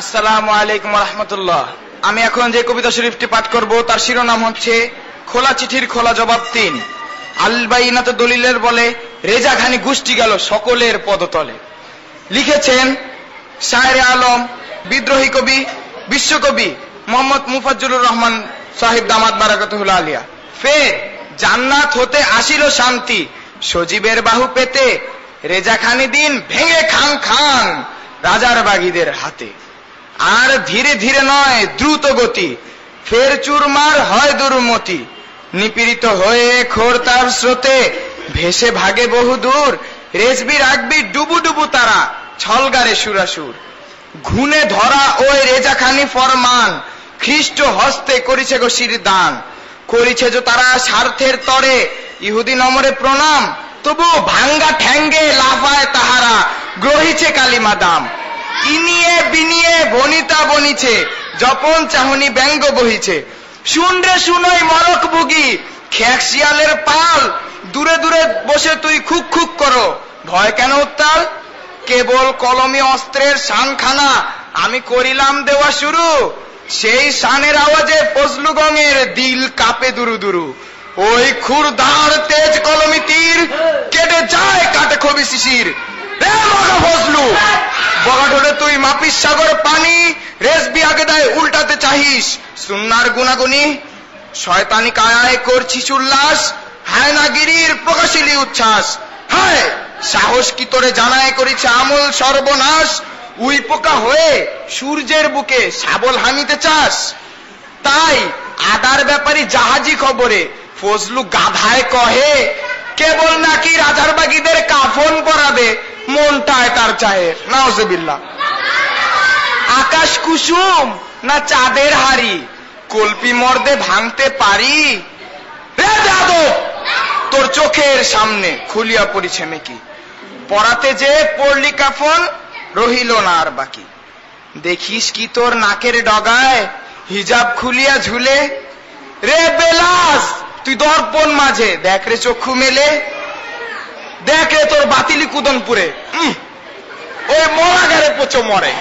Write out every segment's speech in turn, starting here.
আসসালামু আলাইকুম রহমতুল্লাহ। আমি এখন যে কবিতা শরীফটি পাঠ করব তার শিরোনাম হচ্ছে খোলা চিঠির খোলা জবাব ৩। আল বাইনাত দলিলের বলে রেজাখানি গোষ্ঠী গেল সকলের পদতলে। লিখেছেন শায়ের আলম, বিদ্রোহী কবি, বিশ্বকবি মোহাম্মদ মুফাজ্জলুর রহমান সাহেব দামাত বারাকাতুহুল আলিয়া। ফের জান্নাত হতে আসিল শান্তি, সজীবের বাহু পেতে রেজাখানি দিন ভেঙে খান খান রাজার বাগীদের হাতে। আর ধীরে ধীরে নয় দ্রুত গতি, ফের চুরমার হয় দুর্মতি। নিপীড়িত হয়ে খোরতার স্রোতে ভেসে ভাগে বহু দূর, রেজবি রাখবি ডুবু ডুবু তারা ছলগারে সুরাসুর। ঘুনে ধরা ওই রেজাখানি ফরমান, খ্রিস্ট হস্তে করিছে গো শির দান। করিছে যে তারা স্বার্থের তরে ইহুদি নমরে প্রণাম, তবু ভাঙ্গা ঠ্যাঙ্গে লাফায় তাহারা গ্রহিছে কালিমা দাম। ইনিয়ে বিনিয়ে বনিতা বনিছে, জপন চাহনি ব্যঙ্গ বহিছে। শুন রে শুনই মরক বুগি, খেক শিয়ালের পাল, দূরে দূরে বসে তুই খুক খুক করো, ভয় কেন উত্তাল? কেবল কলমি অস্ত্রের শানখানা আমি করিলাম দেওয়া শুরু, সেই শানের আওয়াজে ফজলু গঙের দিল কাঁপে দুরু দুরু। ওই খুরধার তেজ কলমি তীর কেটে যায় কাটে খবি শিশির। রে মগা ফজলু, বগাঢোরে তুই মাপিস সাগর পানি, রেজবি আগে দেয় উল্টাতে চাহিস সুন্নার গুনাগুনি। শয়তানি কায়ায় করছিস উল্লাস, হায়নাগিরির প্রকাশিলি উচ্ছ্বাস। হায় সাহস কি তোরে জানায় করেছে আমল সর্বনাশ, উই পোকা হয়ে সূর্যের বুকে শাবল হানিতে চাস। তাই আদার ব্যাপারী জাহাজি খবরে ফজলু গাধায় কহে, কেবল নাকি রাজার বাগীদের কাফন পরাবে, মনটায় তার চাহে নাউজুবিল্লাহ। আকাশ কুসুম না চাঁদের হাড়ি, কল্পি মর্দে ভাঙতে পারি? রে যাদব, তোর চোখের সামনে খুলিয়া পড়িছে মেকি, পরাতে যে পড়লি কাফন রহিল না আর বাকি। দেখিস কি তোর নাকের ডগায় হিজাব খুলিয়া ঝুলে? রে বেলাস, তুই দর্পণ মাঝে দেখ রে চক্ষু মেলে, দেখ রে তোর বাতিলি কুদনপুরে ওই মরাগারে পচো মরে।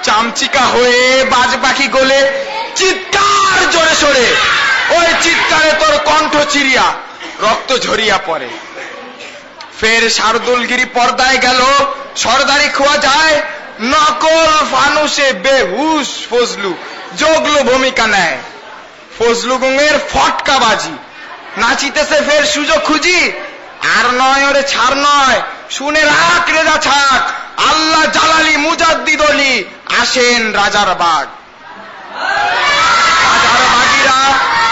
চামচিকা হয়ে বাজ পাখি গোলে চিৎকার জোরে সরে, ওই চিৎকারে তোর কণ্ঠ চিরিয়া রক্ত ঝরিয়া পড়ে। ফের শারদুলগিরি পর্দায় গেল সরদারি খোয়া যায়, নকল ফানুসে বেহুশ ফজলু জগলো ভূমিকা নেয়। ফজলু গুঙের ফটকা বাজি নাচিতেছে ফের সুযোগ খুঁজি, আর নয় ওরে ছাড় নয়, শুনে রাখ রেজা ছাক, আল্লাহ জালালি মুজাদ্দিদ অলি আসেন রাজার বাগ।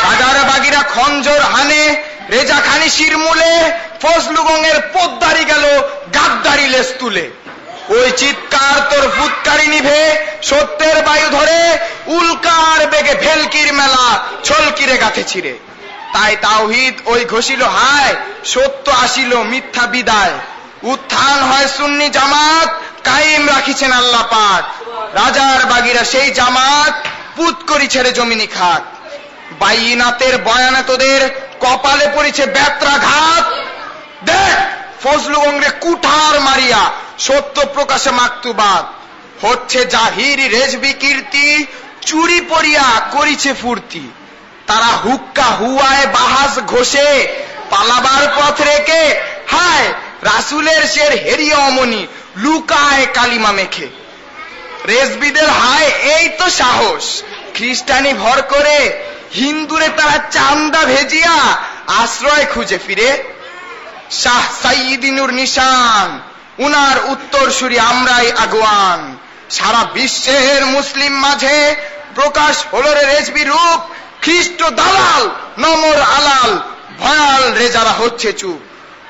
রাজার বাগিরা খঞ্জর হানে রেজা খানি শিরমূলে, ফজলু গঙের পোদ্দারি গেল গাদ্দারি লেস তুলে। ওই চিৎকার তোর ফুৎকারি নিভে সত্যের বায়ু ধরে, উল্কার বেগে ভেলকির মেলা ছলকিরে গাথে ছিড়ে। তাই তাওহীদ ওই ঘোষিল হায়, সত্য আসিল মিথ্যা বিদায়। উত্থান হয় সুন্নি জামাত, কায়েম রাখিছেন আল্লাহ পাক। রাজার বাগিরা সেই জামাত পুত করি ছেড়ে জমিনি খাত। বাইনাতের বয়ানে তোদের কপালে পড়েছে ব্যত্রাঘাত। দেখ ফজলু গংরে কুঠার মারিয়া সত্য প্রকাশে মাকতুবাদ হচ্ছে জাহির রেজবি কীর্তি, চুরি পড়িয়া করিছে ফুর্তি। তারা হুক্কা হুয়ায় বাহাস ঘষে পালাবার পথ রেখে, হায় রাসুলের শের হেরিয়া অমনি লুকায় কালিমা মেখে। রেজবিদের হায় এই তো সাহস, খ্রিস্টানি ভর করে হিন্দুরে তারা চান্দা ভেজিয়া আশ্রয় খুঁজে ফিরে। শাহ সাইয়িদিনুর নিশান, উনার উত্তরসূরি আমরাই আগুয়ান। সারা বিশ্বের মুসলিম মাঝে প্রকাশ হলো রে রেজবি রূপ, খ্রিস্ট দালাল নমর আলাল ভয়াল রেজারা হচ্ছে চুপ।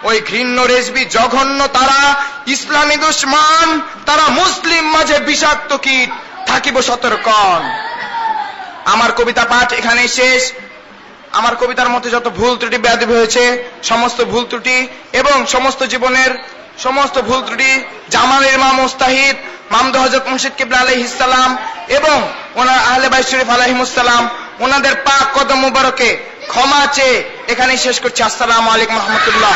ওই ঘৃণ্য রেজবি জঘন্য তারা ইসলামী দুশমান, তারা মুসলিম মাঝে বিষাক্ত কীট, থাকিব সতর্কন। আমার কবিতা পাঠ এখানে শেষ। আমার কবিতার মধ্যে যত ভুল ত্রুটি বেয়াদবি হয়েছে, সমস্ত ভুল ত্রুটি এবং সমস্ত জীবনের সমস্ত ভুল ত্রুটি জামালের ইমাম মুস্তাহিদ মামদু হযরত মুর্শিদ কিবলা আলাইহিস সালাম এবং ওনার আহলে বাইত শরীফ আলাইহিমুস সালাম, ওনাদের পাক কদম মুবারকে ক্ষমা চেয়ে এখানেই শেষ করছি। আসসালামু আলাইকুম ওয়া রাহমাতুল্লাহ।